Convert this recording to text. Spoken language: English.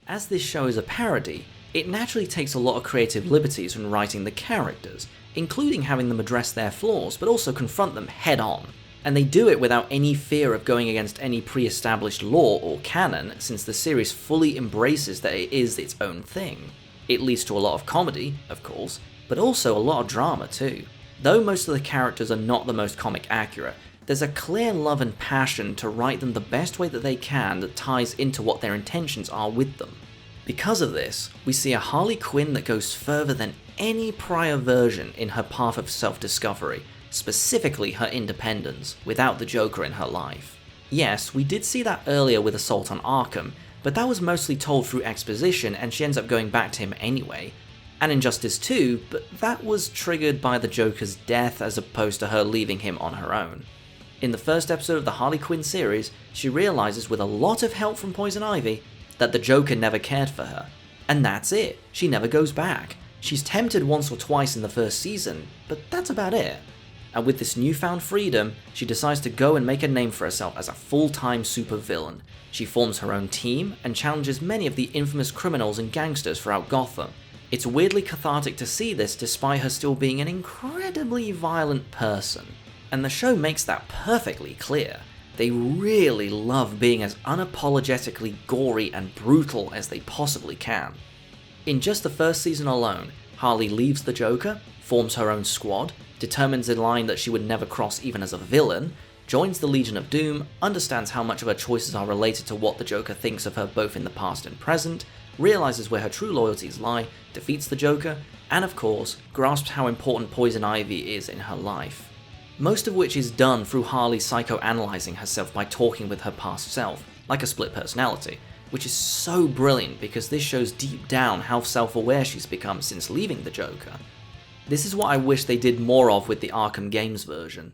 As this show is a parody, it naturally takes a lot of creative liberties when writing the characters, including having them address their flaws, but also confront them head on. And they do it without any fear of going against any pre-established law or canon, since the series fully embraces that it is its own thing. It leads to a lot of comedy, of course, but also a lot of drama too. Though most of the characters are not the most comic accurate, there's a clear love and passion to write them the best way that they can that ties into what their intentions are with them. Because of this, we see a Harley Quinn that goes further than any prior version in her path of self-discovery, specifically her independence, without the Joker in her life. Yes, we did see that earlier with Assault on Arkham, but that was mostly told through exposition and she ends up going back to him anyway. And Injustice 2, but that was triggered by the Joker's death as opposed to her leaving him on her own. In the first episode of the Harley Quinn series, she realizes with a lot of help from Poison Ivy that the Joker never cared for her. And that's it, she never goes back. She's tempted once or twice in the first season, but that's about it. And with this newfound freedom, she decides to go and make a name for herself as a full-time supervillain. She forms her own team and challenges many of the infamous criminals and gangsters throughout Gotham. It's weirdly cathartic to see this despite her still being an incredibly violent person. And the show makes that perfectly clear. They really love being as unapologetically gory and brutal as they possibly can. In just the first season alone, Harley leaves the Joker, forms her own squad, determines a line that she would never cross even as a villain, joins the Legion of Doom, understands how much of her choices are related to what the Joker thinks of her both in the past and present, realizes where her true loyalties lie, defeats the Joker, and of course, grasps how important Poison Ivy is in her life. Most of which is done through Harley psychoanalyzing herself by talking with her past self, like a split personality, which is so brilliant because this shows deep down how self-aware she's become since leaving the Joker. This is what I wish they did more of with the Arkham Games version.